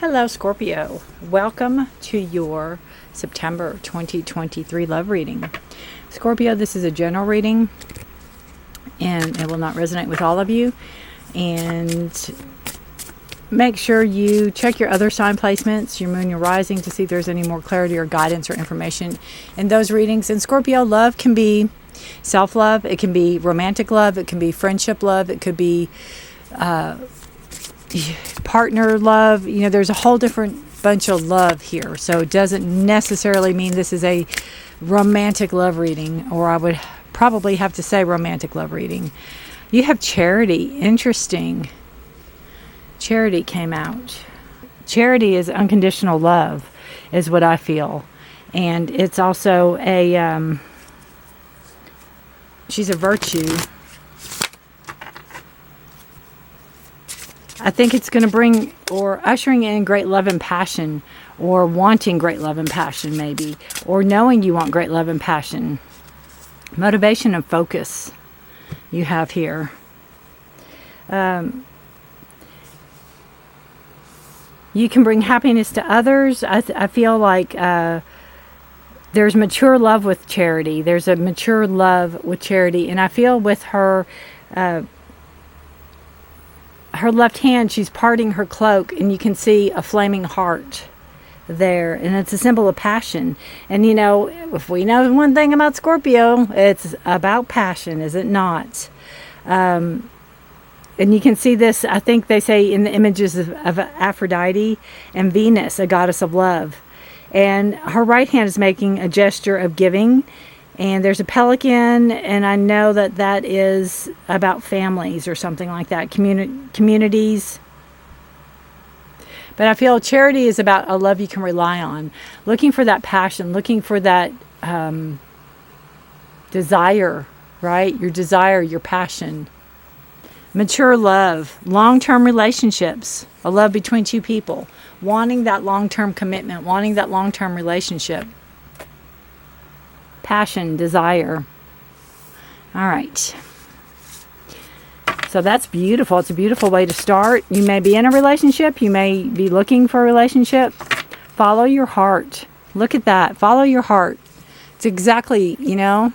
Hello, Scorpio. Welcome to your September 2023 love reading. Scorpio, this is a general reading, and it will not resonate with all of you. And make sure you check your other sign placements, your moon, your rising, to see if there's any more clarity or guidance or information in those readings. And Scorpio, love can be self-love. It can be romantic love. It can be friendship love. It could be partner love. You know, there's a whole different bunch of love here. So it doesn't necessarily mean this is a romantic love reading, or I would probably have to say romantic love reading. You have charity. Interesting. Charity came out. Charity is unconditional love, is what I feel. And it's also a, she's a virtue. I think it's going to bring, or ushering in, great love and passion, or wanting great love and passion maybe, or knowing you want great love and passion. Motivation and focus you have here. You can bring happiness to others. I feel like there's mature love with Charity. There's a mature love with Charity. And I feel with her, her left hand, she's parting her cloak, and you can see a flaming heart there. And it's a symbol of passion. And, you know, if we know one thing about Scorpio, it's about passion, is it not? And you can see this, I think they say, in the images of Aphrodite and Venus, a goddess of love. And her right hand is making a gesture of giving. And there's a pelican, and I know that that is about families or something like that, communities. But I feel Charity is about a love you can rely on. Looking for that passion, looking for that desire, right? Your desire, your passion. Mature love, long-term relationships, a love between two people, wanting that long-term commitment, wanting that long-term relationship. Passion, desire. All right. So that's beautiful. It's a beautiful way to start. You may be in a relationship. You may be looking for a relationship. Follow your heart. Look at that. Follow your heart. It's exactly, you know,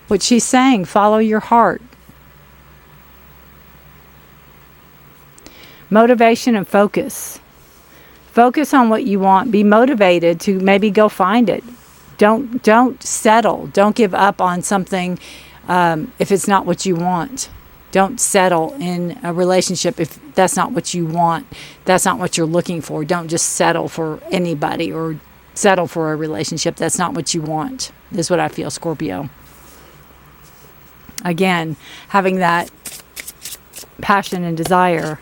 what she's saying. Follow your heart. Motivation and focus. Focus on what you want. Be motivated to maybe go find it. Don't settle. Don't give up on something if it's not what you want. Don't settle in a relationship if that's not what you want. That's not what you're looking for. Don't just settle for anybody or settle for a relationship. That's not what you want. This is what I feel, Scorpio. Again, having that passion and desire.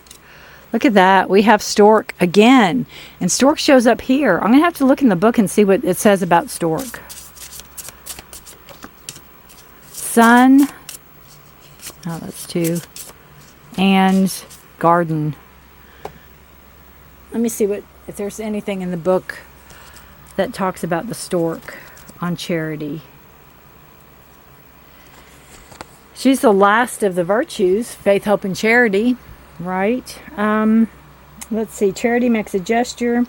Look at that. We have Stork again. And Stork shows up here. I'm going to have to look in the book and see what it says about Stork. Sun. Oh, that's 2. And garden. Let me see if there's anything in the book that talks about the stork on Charity. She's the last of the virtues. Faith, hope, and charity. Right. Let's see. Charity makes a gesture.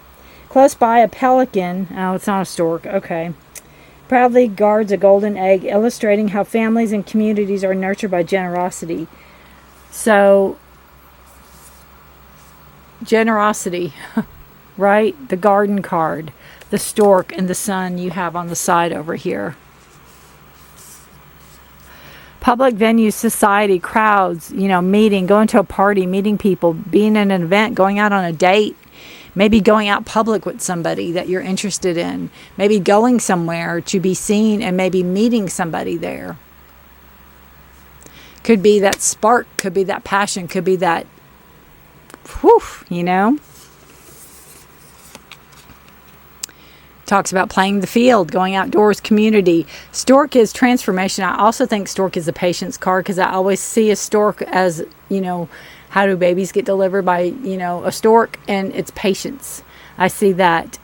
Close by, a pelican. Oh, it's not a stork. Okay. Proudly guards a golden egg, illustrating how families and communities are nurtured by generosity. So, generosity, right? The garden card, the stork, and the sun you have on the side over here. Public venues, society, crowds, you know, meeting, going to a party, meeting people, being in an event, going out on a date, maybe going out public with somebody that you're interested in, maybe going somewhere to be seen and maybe meeting somebody there. Could be that spark, could be that passion, could be that, whew, you know. Talks about playing the field, going outdoors, community. Stork is transformation. I also think Stork is a patience card, because I always see a stork as, you know, how do babies get delivered by, you know, a stork? And it's patience. I see that.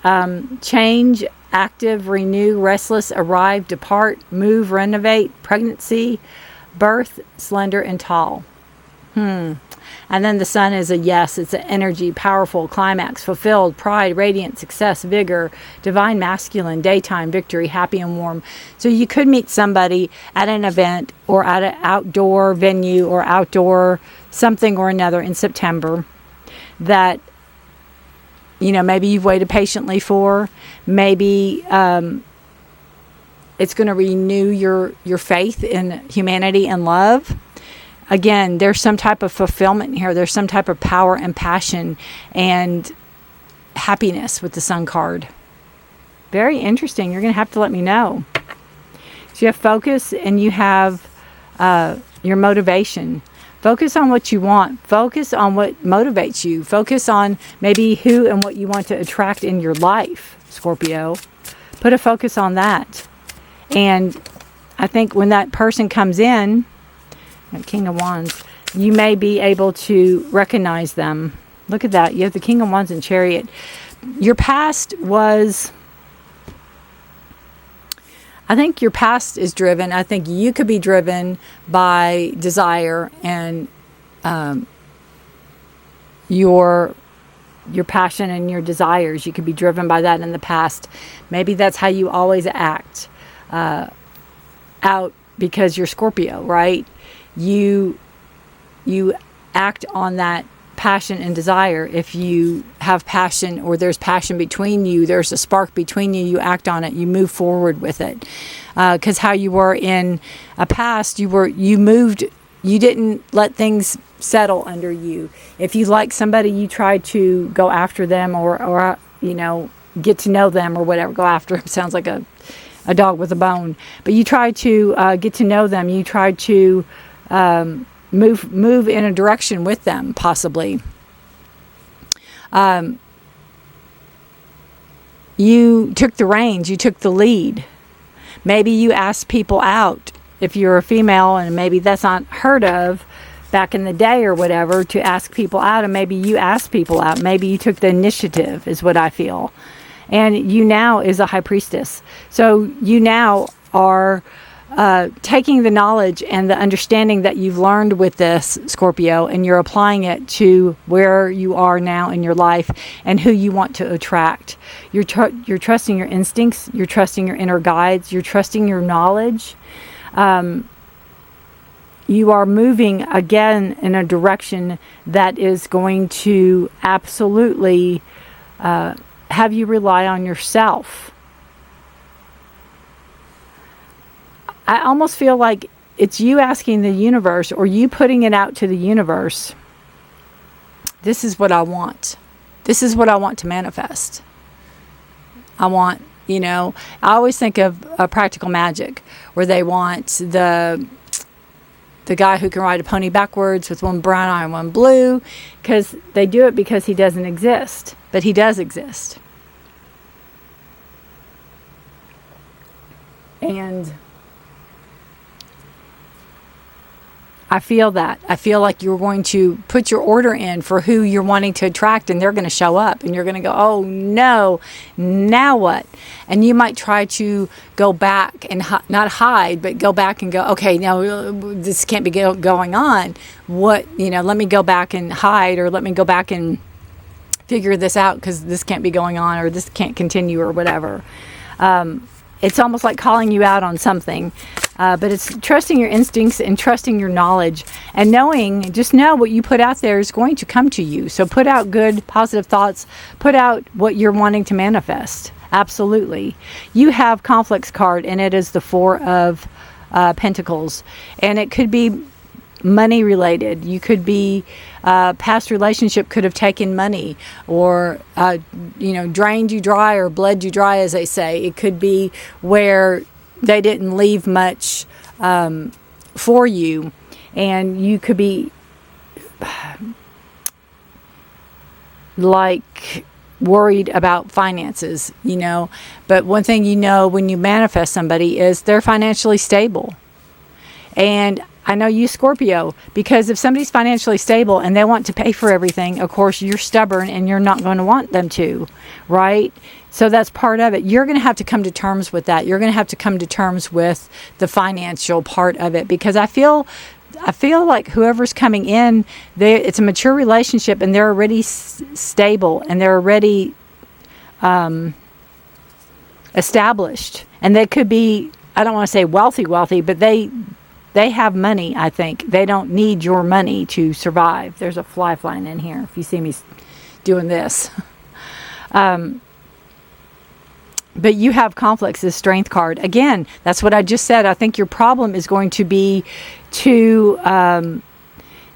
Change, active, renew, restless, arrive, depart, move, renovate, pregnancy, birth, slender, and tall. And then the sun is a yes. It's an energy, powerful, climax, fulfilled, pride, radiant, success, vigor, divine masculine, daytime, victory, happy and warm. So you could meet somebody at an event or at an outdoor venue or outdoor something or another in September that, you know, maybe you've waited patiently for. Maybe it's going to renew your faith in humanity and love. Again, there's some type of fulfillment here. There's some type of power and passion and happiness with the Sun card. Very interesting. You're going to have to let me know. So you have focus and you have your motivation. Focus on what you want. Focus on what motivates you. Focus on maybe who and what you want to attract in your life, Scorpio. Put a focus on that. And I think when that person comes in, King of Wands, you may be able to recognize them. Look at that. You have the King of Wands and Chariot. Your past was... I think your past is driven. I think you could be driven by desire and your passion and your desires. You could be driven by that in the past. Maybe that's how you always act out because you're Scorpio, right? You act on that passion and desire. If you have passion or there's passion between you, there's a spark between you, you act on it, you move forward with it. Because how you were in a past, you moved, you didn't let things settle under you. If you like somebody, you try to go after them or you know, get to know them or whatever. Go after them sounds like a dog with a bone. But you try to get to know them. You try to move in a direction with them, possibly. You took the reins, you took the lead. Maybe you asked people out if you're a female, and maybe that's not heard of back in the day or whatever, to ask people out, and maybe you asked people out. Maybe you took the initiative, is what I feel. And you now is a high priestess. So you now are taking the knowledge and the understanding that you've learned with this, Scorpio, and you're applying it to where you are now in your life and who you want to attract. You're trusting your instincts. You're trusting your inner guides. You're trusting your knowledge. You are moving again in a direction that is going to absolutely have you rely on yourself. I almost feel like it's you asking the universe, or you putting it out to the universe. This is what I want. This is what I want to manifest. I want, you know, I always think of Practical Magic, where they want the guy who can ride a pony backwards with one brown eye and one blue, because they do it because he doesn't exist, but he does exist. And I feel that. I feel like you're going to put your order in for who you're wanting to attract, and they're going to show up, and you're going to go, oh no, now what? And you might try to go back and not hide, but go back and go, okay, now this can't be going on. What, you know, let me go back and hide, or let me go back and figure this out, because this can't be going on, or this can't continue, or whatever. It's almost like calling you out on something. But it's trusting your instincts and trusting your knowledge, and knowing, just know what you put out there is going to come to you. So put out good, positive thoughts. Put out what you're wanting to manifest. Absolutely. You have Conflicts card, and it is the Four of Pentacles. And it could be money related. You could be past relationship could have taken money, or you know, drained you dry or bled you dry, as they say. It could be where they didn't leave much for you, and you could be like worried about finances, you know. But one thing you know when you manifest somebody is they're financially stable. And I know you, Scorpio, because if somebody's financially stable and they want to pay for everything, of course, you're stubborn and you're not going to want them to, right? So that's part of it. You're going to have to come to terms with that. You're going to have to come to terms with the financial part of it, because I feel I feel like whoever's coming in, it's a mature relationship, and they're already stable, and they're already established. And they could be, I don't want to say wealthy, but they have money, I think. They don't need your money to survive. There's a fly flying in here if you see me doing this. But you have conflicts, this Strength card. Again, that's what I just said. I think your problem is going to be to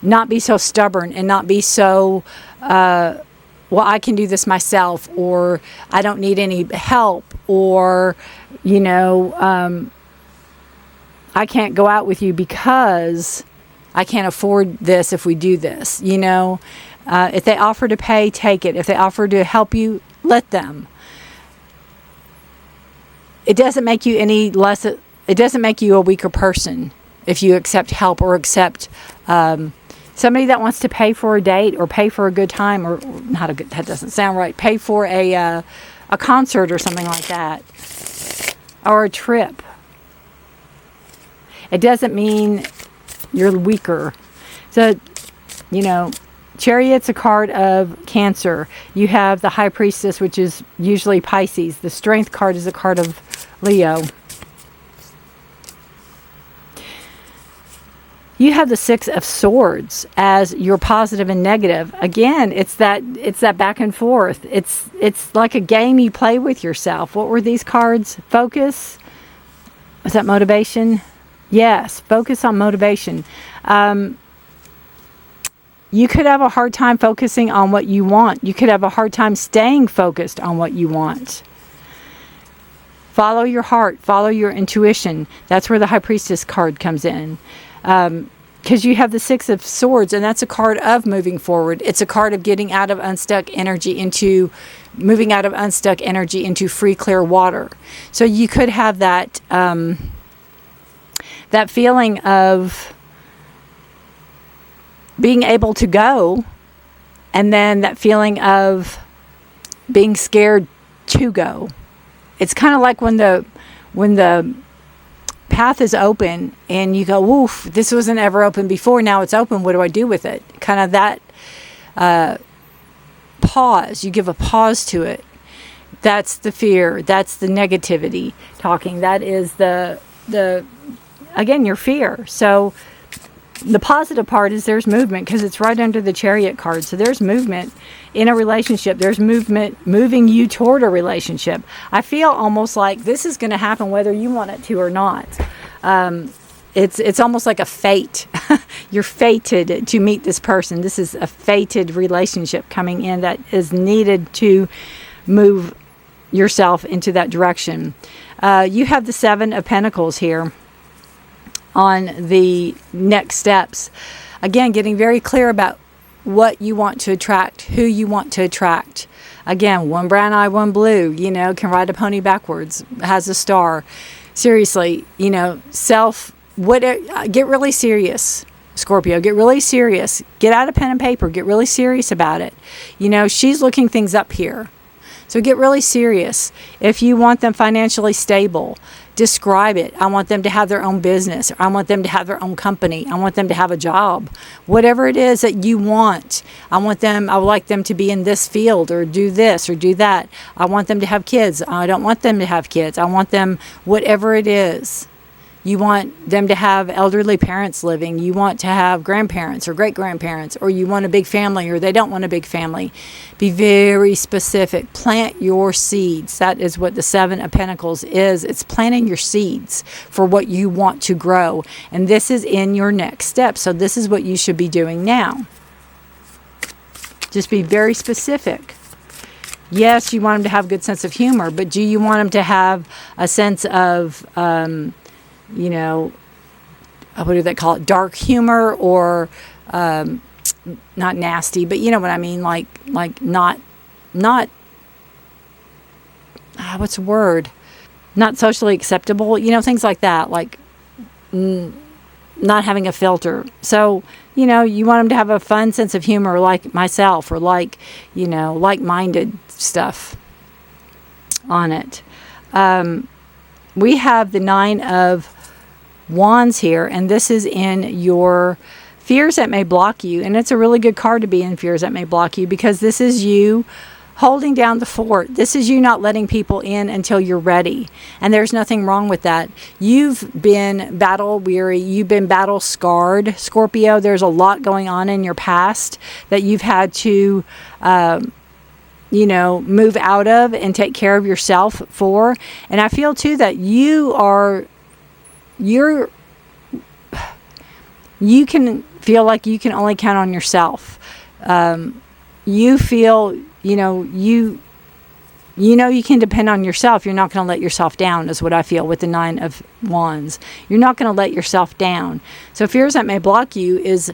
not be so stubborn and not be so, well, I can do this myself, or I don't need any help, or, you know, I can't go out with you because I can't afford this if we do this. You know, if they offer to pay, take it. If they offer to help you, let them. It doesn't make you any less, it doesn't make you a weaker person if you accept help or accept somebody that wants to pay for a date or pay for a good time, or not a good, that doesn't sound right, pay for a concert or something like that, or a trip. It doesn't mean you're weaker. So, you know, Chariot's a card of Cancer. You have the High Priestess, which is usually Pisces. The Strength card is a card of Leo. You have the Six of Swords as your positive and negative. Again, it's that back and forth. It's like a game you play with yourself. What were these cards? Focus. Was that motivation? Yes, focus on motivation. You could have a hard time focusing on what you want. You could have a hard time staying focused on what you want. Follow your heart. Follow your intuition. That's where the High Priestess card comes in. Because you have the Six of Swords, and that's a card of moving forward. It's a card of getting out of unstuck energy into, moving out of unstuck energy into free, clear water. So you could have that, that feeling of being able to go, and then that feeling of being scared to go. It's kind of like when the path is open and you go, woof, this wasn't ever open before, now it's open, what do I do with it? Kind of that pause. You give a pause to it. That's the fear. That's the negativity talking. That is the again, your fear. So the positive part is there's movement, because it's right under the Chariot card. So there's movement in a relationship. There's movement moving you toward a relationship. I feel almost like this is going to happen whether you want it to or not. It's almost like a fate. You're fated to meet this person. This is a fated relationship coming in that is needed to move yourself into that direction. You have the Seven of Pentacles here on the next steps. Again, getting very clear about what you want to attract, who you want to attract. Again, one brown eye, one blue, you know, can ride a pony backwards, has a star. Seriously, you know, get really serious, Scorpio. Get really serious. Get out a pen and paper. Get really serious about it. You know, she's looking things up here. So get really serious. If you want them financially stable, describe it. I want them to have their own business. I want them to have their own company. I want them to have a job. Whatever it is that you want. I would like them to be in this field, or do this or do that. I want them to have kids. I don't want them to have kids. I want them, whatever it is. You want them to have elderly parents living. You want to have grandparents or great-grandparents, or you want a big family, or they don't want a big family. Be very specific. Plant your seeds. That is what the Seven of Pentacles is. It's planting your seeds for what you want to grow. And this is in your next step. So this is what you should be doing now. Just be very specific. Yes, you want them to have a good sense of humor, but do you want them to have a sense of... you know, what do they call it? Dark humor, or not nasty, but you know what I mean? Like not what's the word? Not socially acceptable, you know, things like that, like not having a filter. So, you know, you want them to have a fun sense of humor, like myself, or like, you know, like-minded stuff on it. We have the Nine of Wands here, and this is in your fears that may block you. And it's a really good card to be in, fears that may block you, because this is you holding down the fort. This is you not letting people in until you're ready. And there's nothing wrong with that. You've been battle weary. You've been battle scarred, Scorpio. There's a lot going on in your past that you've had to, move out of and take care of yourself for. And I feel too that you can feel like you can only count on yourself. You feel, you can depend on yourself. You're not going to let yourself down, is what I feel with the 9 of Wands. You're not going to let yourself down. So fears that may block you is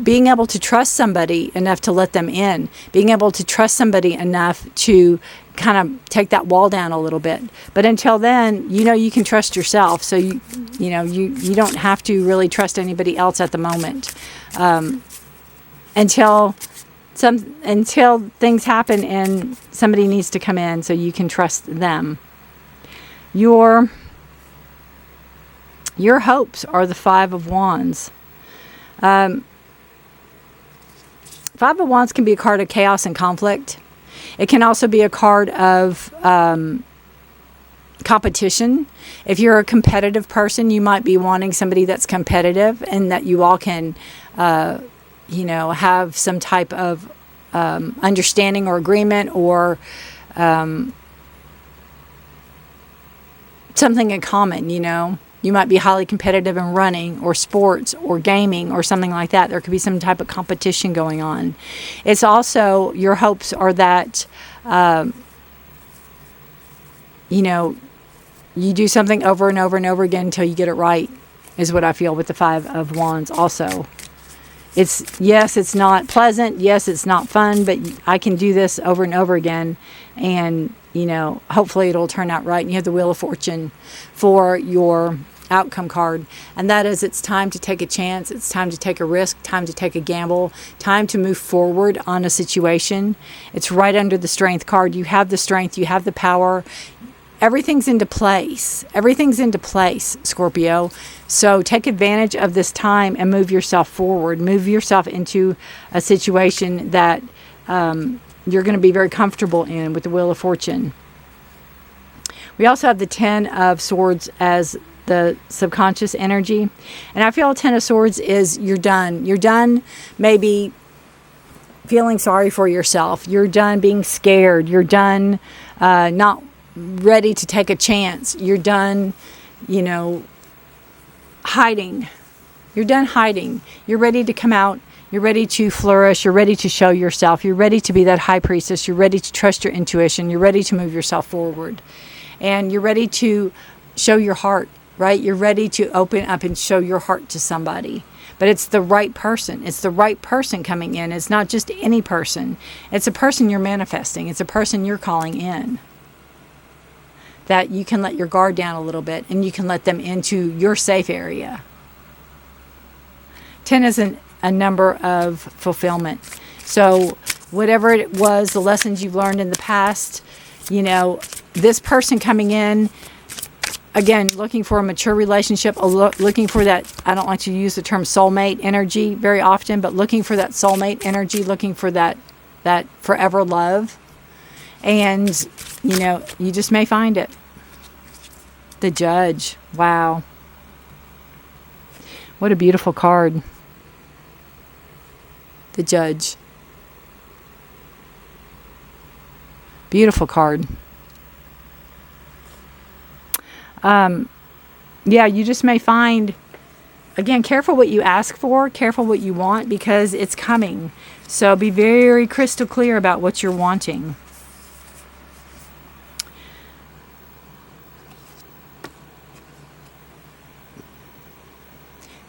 being able to trust somebody enough to let them in. Being able to trust somebody enough to kind of take that wall down a little bit. But until then, you can trust yourself. So you don't have to really trust anybody else at the moment. Until things happen and somebody needs to come in, so you can trust them. Your hopes are the 5 of Wands. 5 of Wands can be a card of chaos and conflict. It can also be a card of competition. If you're a competitive person, you might be wanting somebody that's competitive and that you all can have some type of understanding or agreement or something in common. You might be highly competitive in running or sports or gaming or something like that. There could be some type of competition going on. It's also, your hopes are that you do something over and over and over again until you get it right, is what I feel with the 5 of Wands also. It's not pleasant. Yes, it's not fun, but I can do this over and over again. And, hopefully it'll turn out right. And you have the Wheel of Fortune for your outcome card. And that is, it's time to take a chance. It's time to take a risk, time to take a gamble, time to move forward on a situation. It's right under the Strength card. You have the strength. You have the power. Everything's into place. Everything's into place, Scorpio. So take advantage of this time and move yourself forward. Move yourself into a situation that you're going to be very comfortable in with the Wheel of Fortune. We also have the 10 of Swords as the subconscious energy. And I feel 10 of Swords is you're done. You're done maybe feeling sorry for yourself. You're done being scared. You're done not ready to take a chance. You're done, hiding. You're done hiding. You're ready to come out. You're ready to flourish. You're ready to show yourself. You're ready to be that high priestess. You're ready to trust your intuition. You're ready to move yourself forward. And you're ready to show your heart, right? You're ready to open up and show your heart to somebody. But it's the right person. It's the right person coming in. It's not just any person. It's a person you're manifesting. It's a person you're calling in. That you can let your guard down a little bit and you can let them into your safe area. 10 is a number of fulfillment. So whatever it was, the lessons you've learned in the past, this person coming in, again, looking for a mature relationship, looking for that, I don't like to use the term soulmate energy very often, but looking for that soulmate energy, looking for that forever love. And, you just may find it. The Judge. Wow. What a beautiful card. The Judge. Beautiful card. You just may find, again, careful what you ask for, careful what you want, because it's coming. So be very crystal clear about what you're wanting.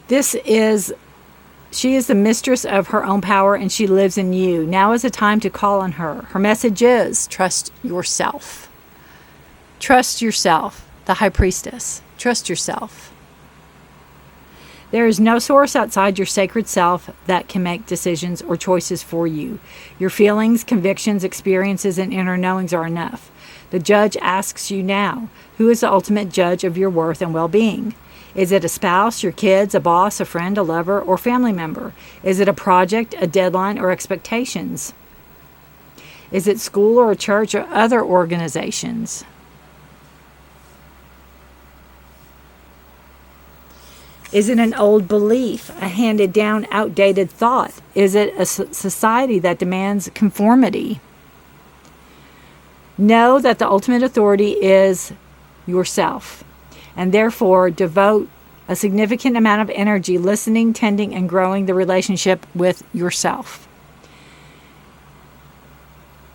She is the mistress of her own power and she lives in you. Now is the time to call on her. Her message is, trust yourself. Trust yourself, the High Priestess. Trust yourself. There is no source outside your sacred self that can make decisions or choices for you. Your feelings, convictions, experiences, and inner knowings are enough. The Judge asks you now, who is the ultimate judge of your worth and well-being? Is it a spouse, your kids, a boss, a friend, a lover, or family member? Is it a project, a deadline, or expectations? Is it school or a church or other organizations? Is it an old belief, a handed down, outdated thought? Is it a society that demands conformity? Know that the ultimate authority is yourself, and therefore devote a significant amount of energy listening, tending, and growing the relationship with yourself.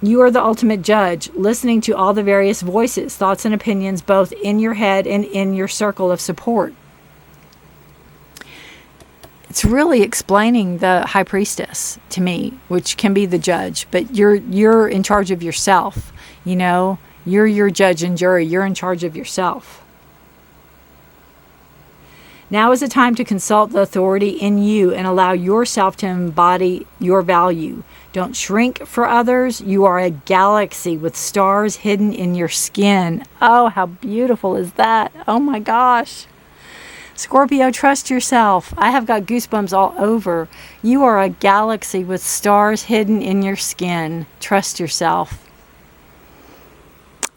You are the ultimate judge, listening to all the various voices, thoughts, and opinions, both in your head and in your circle of support. It's really explaining the High Priestess to me, which can be the judge, but you're in charge of yourself. You know, you're your judge and jury. You're in charge of yourself. Now is the time to consult the authority in you and allow yourself to embody your value. Don't shrink for others. You are a galaxy with stars hidden in your skin. Oh, how beautiful is that? Oh my gosh. Scorpio, trust yourself. I have got goosebumps all over. You are a galaxy with stars hidden in your skin. Trust yourself.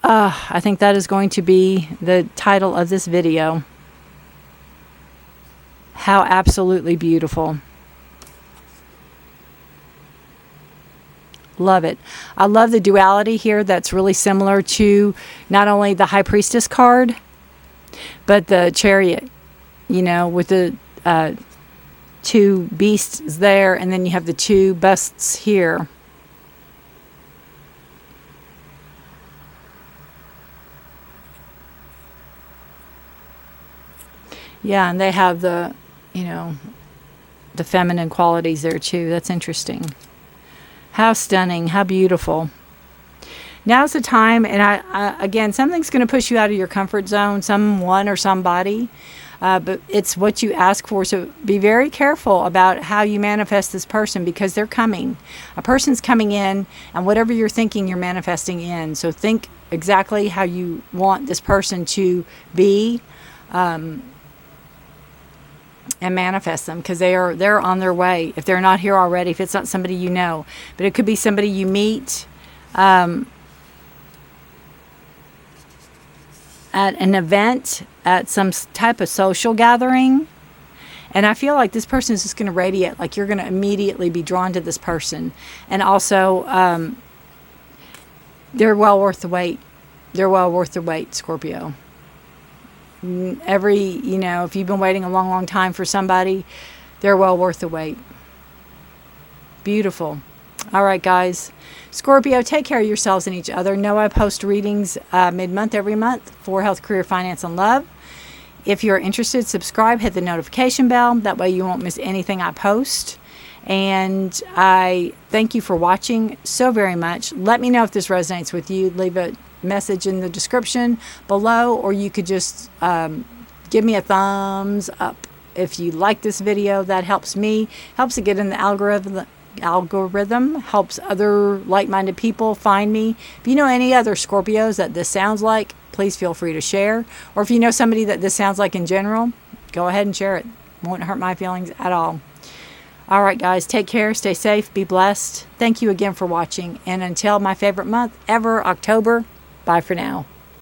I think that is going to be the title of this video. How absolutely beautiful. Love it. I love the duality here. That's really similar to not only the High Priestess card, but the Chariot, you know, with the two beasts there, and then you have the two busts here. Yeah, and they have the, you know, the feminine qualities there too. That's interesting. How stunning, how beautiful. Now's the time, and I again, something's going to push you out of your comfort zone, someone or somebody, but it's what you ask for. So be very careful about how you manifest this person, because they're coming. A person's coming in, and whatever you're thinking, you're manifesting in. So think exactly how you want this person to be, and manifest them, because they're on their way. If they're not here already, if it's not somebody you know, but it could be somebody you meet at an event, at some type of social gathering, and I feel like this person is just going to radiate, like you're going to immediately be drawn to this person. And also they're well worth the wait. They're well worth the wait, Scorpio. You know, if you've been waiting a long, long time for somebody, they're well worth the wait. Beautiful. All right, guys. Scorpio, take care of yourselves and each other. Know I post readings mid-month every month for health, career, finance, and love. If you're interested, subscribe, hit the notification bell. That way you won't miss anything I post. And I thank you for watching so very much. Let me know if this resonates with you. Leave a message in the description below, or you could just give me a thumbs up if you like this video. That helps me, helps it get in the algorithm, helps other like-minded people find me. If you know any other Scorpios that this sounds like, please feel free to share. Or if you know somebody that this sounds like in general, go ahead and share it. Won't hurt my feelings at all. All right, guys, take care, stay safe, be blessed. Thank you again for watching, and until my favorite month ever, October, bye for now.